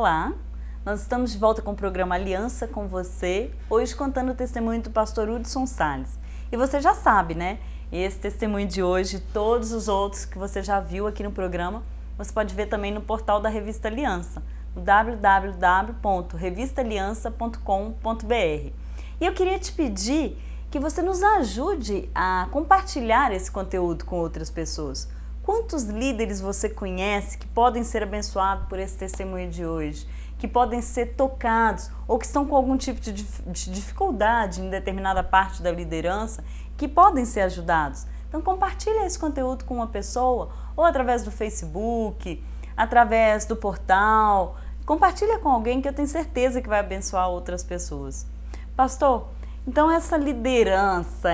Olá, nós estamos de volta com o programa Aliança com Você, hoje contando o testemunho do pastor Hudson Salles. E você já sabe, né? Esse testemunho de hoje, todos os outros que você já viu aqui no programa, você pode ver também no portal da Revista Aliança, no www.revistaliança.com.br. E eu queria te pedir que você nos ajude a compartilhar esse conteúdo com outras pessoas. Quantos líderes você conhece que podem ser abençoados por esse testemunho de hoje? Que podem ser tocados ou que estão com algum tipo de dificuldade em determinada parte da liderança, que podem ser ajudados? Então compartilha esse conteúdo com uma pessoa, ou através do Facebook, através do portal. Compartilha com alguém que eu tenho certeza que vai abençoar outras pessoas. Pastor, então essa liderança,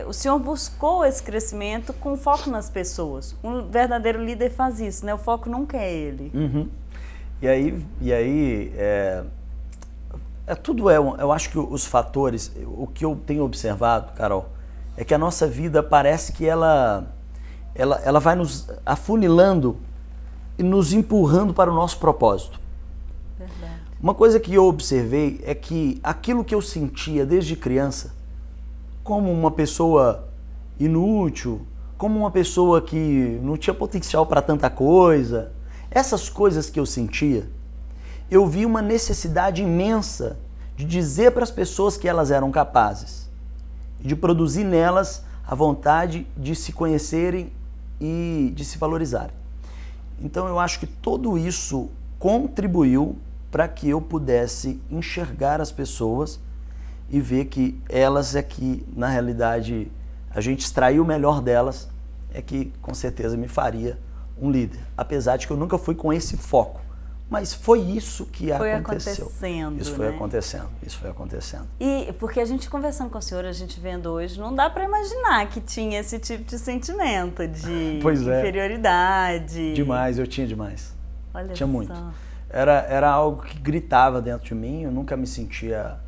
o Senhor buscou esse crescimento com foco nas pessoas. Um verdadeiro líder faz isso, né? O foco nunca é ele. Uhum. Eu acho que os fatores, o que eu tenho observado, Carol, é que a nossa vida parece que ela vai nos afunilando e nos empurrando para o nosso propósito. Verdade. Uma coisa que eu observei é que aquilo que eu sentia desde criança, como uma pessoa inútil, como uma pessoa que não tinha potencial para tanta coisa, essas coisas que eu sentia, eu vi uma necessidade imensa de dizer para as pessoas que elas eram capazes, de produzir nelas a vontade de se conhecerem e de se valorizarem. Então eu acho que tudo isso contribuiu para que eu pudesse enxergar as pessoas e ver que elas é que, na realidade, a gente extrair o melhor delas, é que com certeza me faria um líder. Apesar de que eu nunca fui com esse foco. Mas foi isso que aconteceu. Isso foi acontecendo. E porque a gente conversando com o senhor, a gente vendo hoje, não dá para imaginar que tinha esse tipo de sentimento de inferioridade. Demais, eu tinha demais. Olha tinha só. muito. Era algo que gritava dentro de mim, eu nunca me sentia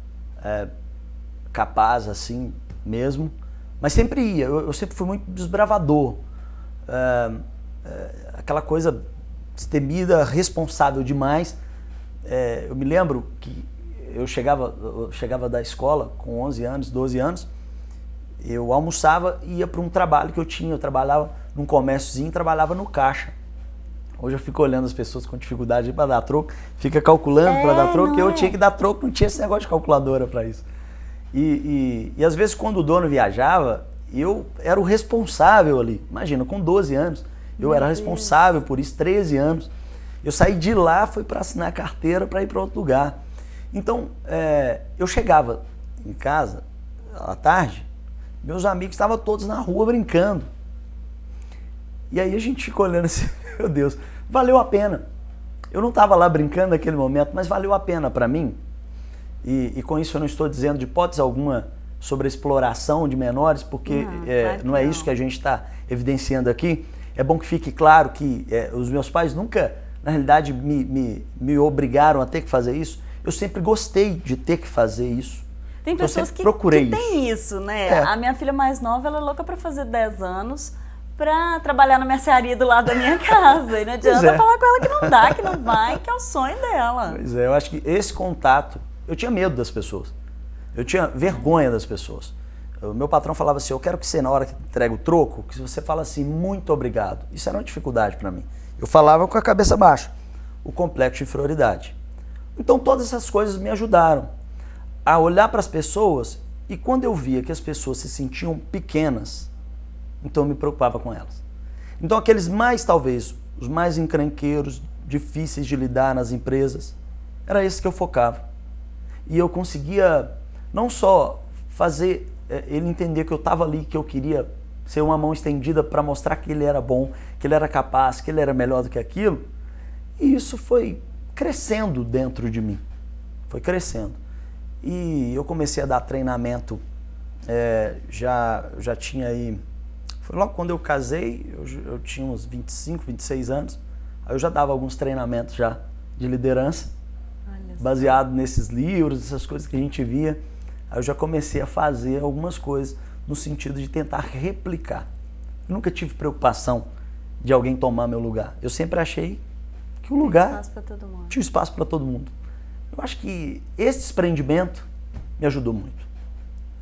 capaz assim mesmo, mas sempre ia, eu sempre fui muito desbravador, aquela coisa destemida, responsável demais. Eu me lembro que eu chegava da escola com 11 anos, 12 anos, eu almoçava e ia para um trabalho que eu tinha, eu trabalhava num comérciozinho, trabalhava no caixa. Hoje eu fico olhando as pessoas com dificuldade para dar troco, fica calculando para dar troco, e eu tinha que dar troco, não tinha esse negócio de calculadora para isso. E às vezes quando o dono viajava, eu era o responsável ali. Imagina, com 12 anos, eu era responsável por isso, 13 anos. Eu saí de lá, fui para assinar a carteira para ir para outro lugar. Então, eu chegava em casa, à tarde, meus amigos estavam todos na rua brincando. E aí a gente ficou olhando assim, meu Deus, valeu a pena. Eu não estava lá brincando naquele momento, mas valeu a pena para mim. E com isso eu não estou dizendo de hipótese alguma sobre a exploração de menores, porque não é isso que a gente está evidenciando aqui. É bom que fique claro que os meus pais nunca, na realidade, me obrigaram a ter que fazer isso. Eu sempre gostei de ter que fazer isso. Tem pessoas que têm isso, né? A minha filha mais nova, ela é louca para fazer 10 anos, para trabalhar na mercearia do lado da minha casa. E não adianta falar com ela que não dá, que não vai, que é o sonho dela. Pois é, eu acho que esse contato, eu tinha medo das pessoas. Eu tinha vergonha das pessoas. O meu patrão falava assim, eu quero que você, na hora que entrega o troco, que você fala assim, muito obrigado. Isso era uma dificuldade para mim. Eu falava com a cabeça baixa. O complexo de inferioridade. Então todas essas coisas me ajudaram a olhar para as pessoas, e quando eu via que as pessoas se sentiam pequenas, então eu me preocupava com elas. Então aqueles talvez, os mais encrenqueiros, difíceis de lidar nas empresas, era esse que eu focava. E eu conseguia não só fazer ele entender que eu estava ali, que eu queria ser uma mão estendida para mostrar que ele era bom, que ele era capaz, que ele era melhor do que aquilo. E isso foi crescendo dentro de mim. Foi crescendo. E eu comecei a dar treinamento, já tinha aí... Foi logo quando eu casei, eu tinha uns 25, 26 anos, aí eu já dava alguns treinamentos já de liderança, baseado nesses livros, essas coisas que a gente via. Aí eu já comecei a fazer algumas coisas no sentido de tentar replicar. Eu nunca tive preocupação de alguém tomar meu lugar. Eu sempre achei que o lugar espaço pra todo mundo. tinha espaço para todo mundo. Eu acho que esse desprendimento me ajudou muito.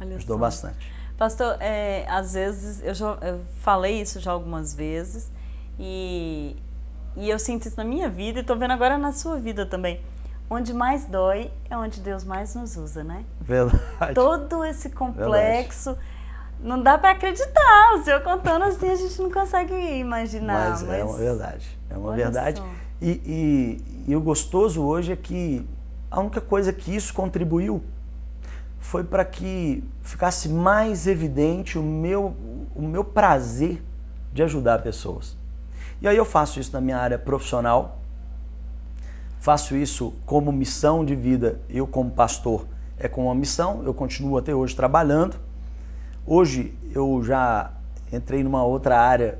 Olha Ajudou só. bastante. Pastor, às vezes, eu falei isso já algumas vezes e eu sinto isso na minha vida e estou vendo agora na sua vida também. Onde mais dói é onde Deus mais nos usa, né? Verdade. Todo esse complexo, não dá para acreditar. O senhor contando assim, a gente não consegue imaginar. Mas é uma verdade. É uma olha verdade. só. E o gostoso hoje é que a única coisa que isso contribuiu foi para que ficasse mais evidente o meu prazer de ajudar pessoas. E aí eu faço isso na minha área profissional, faço isso como missão de vida. Eu, como pastor, é como uma missão, eu continuo até hoje trabalhando. Hoje eu já entrei numa outra área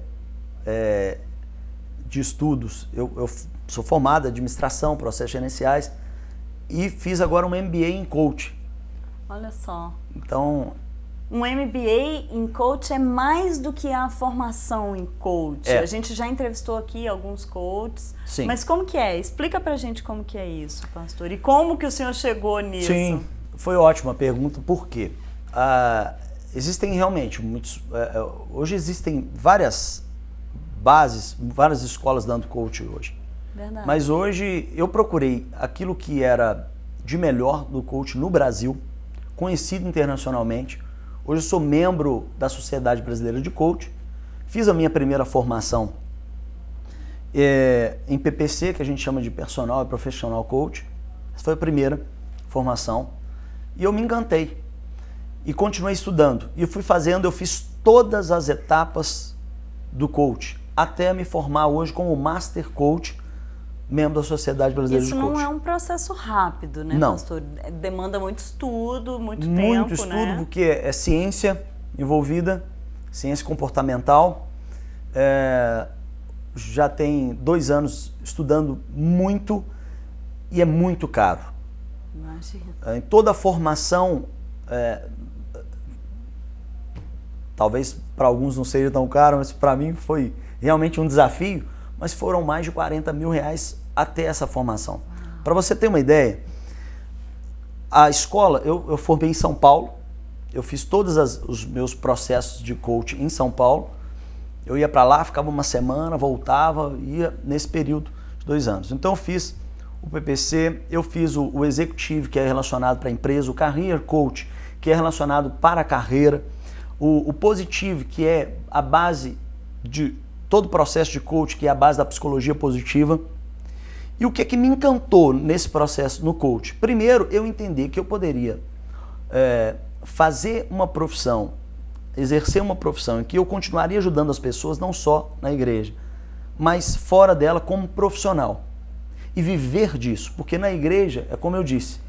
de estudos. Eu sou formado em administração, processos gerenciais e fiz agora um MBA em coach. Olha só. Então, um MBA em coach é mais do que a formação em coach. A gente já entrevistou aqui alguns coaches. Sim. Mas como que é? Explica pra gente como que é isso, pastor. E como que o senhor chegou nisso? Sim, foi ótima a pergunta. Por quê? Existem realmente muitos... hoje existem várias bases, várias escolas dando coach hoje. Verdade. Mas hoje eu procurei aquilo que era de melhor do coach no Brasil, conhecido internacionalmente. Hoje eu sou membro da Sociedade Brasileira de Coach. Fiz a minha primeira formação em PPC, que a gente chama de Personal e Professional Coach. Essa foi a primeira formação. E eu me encantei. E continuei estudando. E eu fiz todas as etapas do coach, até me formar hoje como Master Coach, membro da Sociedade Brasileira de Coach. Isso não é um processo rápido, né, não. pastor? Demanda muito estudo, muito tempo, muito estudo, né? Porque é ciência envolvida, ciência comportamental. Já tem 2 anos estudando muito e é muito caro. Imagina. Em toda a formação, talvez para alguns não seja tão caro, mas para mim foi realmente um desafio, mas foram mais de 40 mil reais até essa formação. Para você ter uma ideia, a escola, eu formei em São Paulo, eu fiz todos os meus processos de coaching em São Paulo, eu ia para lá, ficava uma semana, voltava, ia nesse período de 2 anos. Então eu fiz o PPC, eu fiz o Executive, que é relacionado para a empresa, o Career Coach, que é relacionado para a carreira, o Positive, que é a base de todo o processo de coach, que é a base da psicologia positiva. E o que me encantou nesse processo no coach? Primeiro, eu entendi que eu poderia fazer uma profissão, exercer uma profissão em que eu continuaria ajudando as pessoas, não só na igreja, mas fora dela como profissional. E viver disso, porque na igreja, é como eu disse,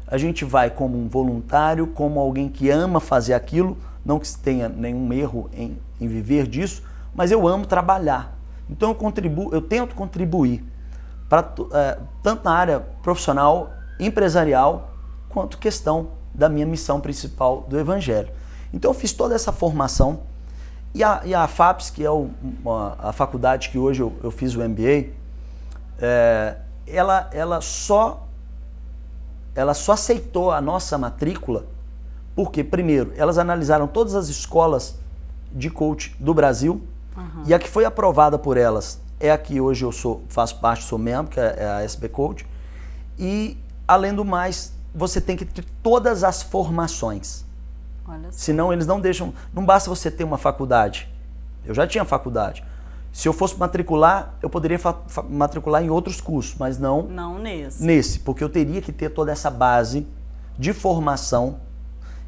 a gente vai como um voluntário, como alguém que ama fazer aquilo, não que tenha nenhum erro em viver disso, mas eu amo trabalhar. Então eu tento contribuir tanto na área profissional, empresarial, quanto questão da minha missão principal do Evangelho. Então eu fiz toda essa formação e a FAPES, que é a faculdade que hoje eu fiz o MBA, ela só aceitou a nossa matrícula porque, primeiro, elas analisaram todas as escolas de coach do Brasil. Uhum. E a que foi aprovada por elas é a que hoje eu faço parte, sou membro, que é a SB Coach. E, além do mais, você tem que ter todas as formações. Olha só. Senão eles não deixam... Não basta você ter uma faculdade. Eu já tinha faculdade. Se eu fosse matricular, eu poderia matricular em outros cursos, mas não... Não nesse. Nesse, porque eu teria que ter toda essa base de formação.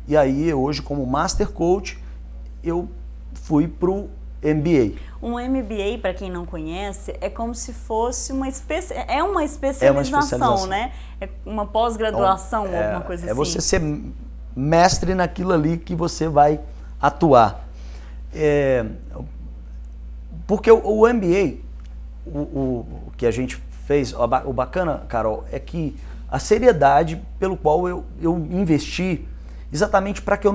E aí, hoje, como Master Coach, eu fui pro MBA. Um MBA, para quem não conhece, é como se fosse uma especialização, né? É uma pós-graduação, alguma coisa assim. É você ser mestre naquilo ali que você vai atuar. Porque o MBA, o que a gente fez, o bacana, Carol, é que a seriedade pelo qual eu investi exatamente para que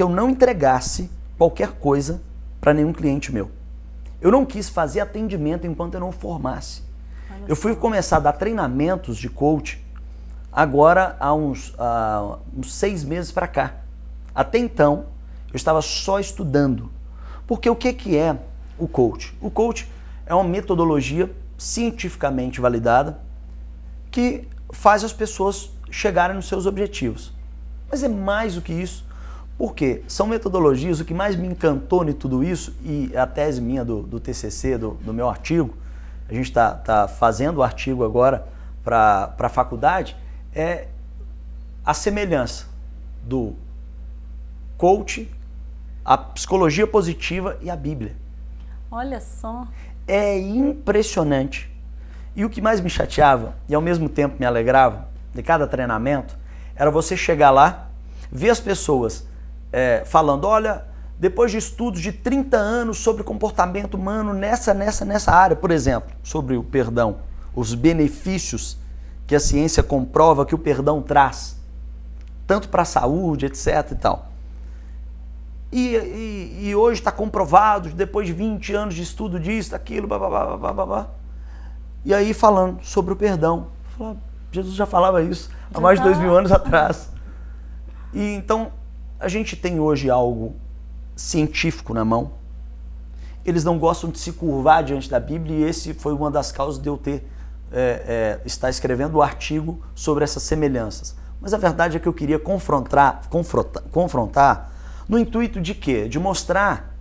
eu não entregasse qualquer coisa para nenhum cliente meu. Eu não quis fazer atendimento enquanto eu não formasse. Eu fui começar a dar treinamentos de coach agora há uns 6 meses para cá. Até então, eu estava só estudando. Porque o que é o coach? O coach é uma metodologia cientificamente validada que faz as pessoas chegarem nos seus objetivos. Mas é mais do que isso, porque são metodologias, o que mais me encantou em tudo isso, e a tese minha do TCC, do meu artigo, a gente tá fazendo o artigo agora para a faculdade, é a semelhança do coach, a psicologia positiva e a Bíblia. Olha só. É impressionante. E o que mais me chateava e ao mesmo tempo me alegrava de cada treinamento era você chegar lá, ver as pessoas falando, olha, depois de estudos de 30 anos sobre comportamento humano nessa área, por exemplo, sobre o perdão, os benefícios que a ciência comprova que o perdão traz, tanto para a saúde, etc. e tal. E hoje está comprovado, depois de 20 anos de estudo disso, daquilo, blá. E aí falando sobre o perdão. Jesus já falava isso há mais de 2000 anos atrás. E então a gente tem hoje algo científico na mão. Eles não gostam de se curvar diante da Bíblia e esse foi uma das causas de eu estar escrevendo o artigo sobre essas semelhanças. Mas a verdade é que eu queria confrontar no intuito de quê? De mostrar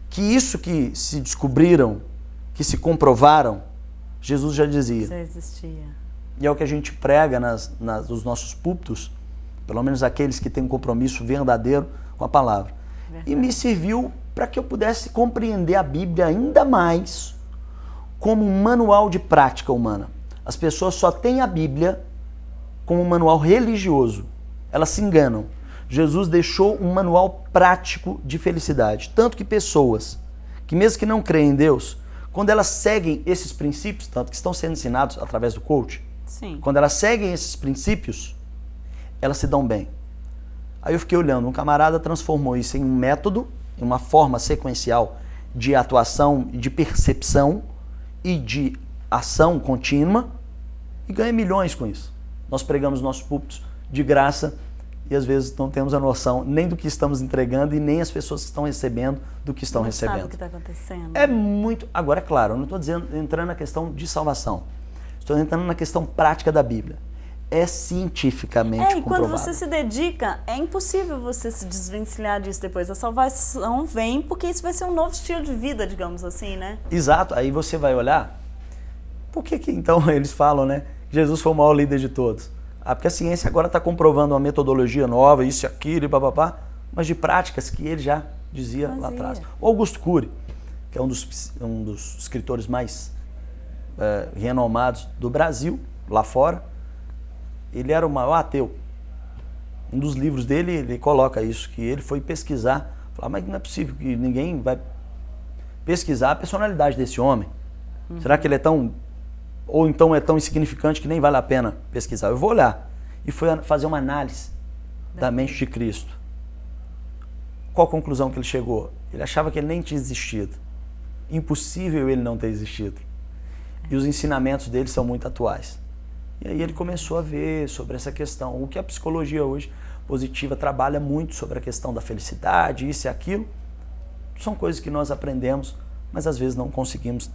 que isso que se descobriram, que se comprovaram, Jesus já dizia. Já existia. E é o que a gente prega nos nossos púlpitos, pelo menos aqueles que têm um compromisso verdadeiro com a palavra. Verdade. E me serviu para que eu pudesse compreender a Bíblia ainda mais como um manual de prática humana. As pessoas só têm a Bíblia como um manual religioso. Elas se enganam. Jesus deixou um manual prático de felicidade. Tanto que pessoas que mesmo que não creem em Deus, quando elas seguem esses princípios, tanto que estão sendo ensinados através do coach, sim, quando elas seguem esses princípios, elas se dão bem. Aí eu fiquei olhando, um camarada transformou isso em um método, em uma forma sequencial de atuação, de percepção e de ação contínua e ganha milhões com isso. Nós pregamos nossos púlpitos de graça e às vezes não temos a noção nem do que estamos entregando e nem as pessoas que estão recebendo do que estão recebendo. Sabe o que está acontecendo. É muito... Agora, é claro, eu não estou entrando na questão de salvação. Estou entrando na questão prática da Bíblia. É cientificamente comprovado. E quando você se dedica, é impossível você se desvencilhar disso depois. A salvação vem porque isso vai ser um novo estilo de vida, digamos assim, né? Exato. Aí você vai olhar, por que então eles falam, né? Jesus foi o maior líder de todos. Porque a ciência agora está comprovando uma metodologia nova, isso e aquilo, e papapá, mas de práticas que ele já dizia lá atrás. O Augusto Cury, que é um dos escritores mais renomados do Brasil, lá fora, ele era o maior ateu. Um dos livros dele, ele coloca isso, que ele foi pesquisar, falar, mas não é possível que ninguém vai pesquisar a personalidade desse homem. Será que ele é tão... ou então é tão insignificante que nem vale a pena pesquisar? Eu vou olhar. E foi fazer uma análise da mente de Cristo. Qual a conclusão que ele chegou? Ele achava que ele nem tinha existido. Impossível ele não ter existido. E os ensinamentos dele são muito atuais. E aí ele começou a ver sobre essa questão. O que a psicologia hoje positiva trabalha muito sobre a questão da felicidade, isso e aquilo. São coisas que nós aprendemos, mas às vezes não conseguimos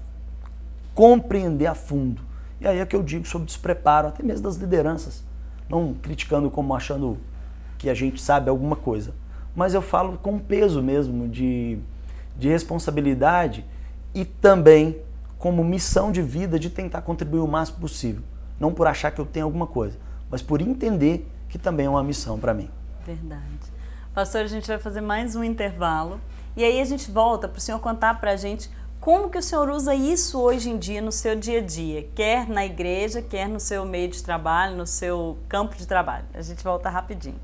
compreender a fundo. E aí é que eu digo sobre despreparo, até mesmo das lideranças. Não criticando como achando que a gente sabe alguma coisa. Mas eu falo com peso mesmo de responsabilidade e também como missão de vida de tentar contribuir o máximo possível. Não por achar que eu tenho alguma coisa, mas por entender que também é uma missão para mim. Verdade. Pastor, a gente vai fazer mais um intervalo e aí a gente volta para o senhor contar para a gente como que o senhor usa isso hoje em dia no seu dia a dia, quer na igreja, quer no seu meio de trabalho, no seu campo de trabalho. A gente volta rapidinho.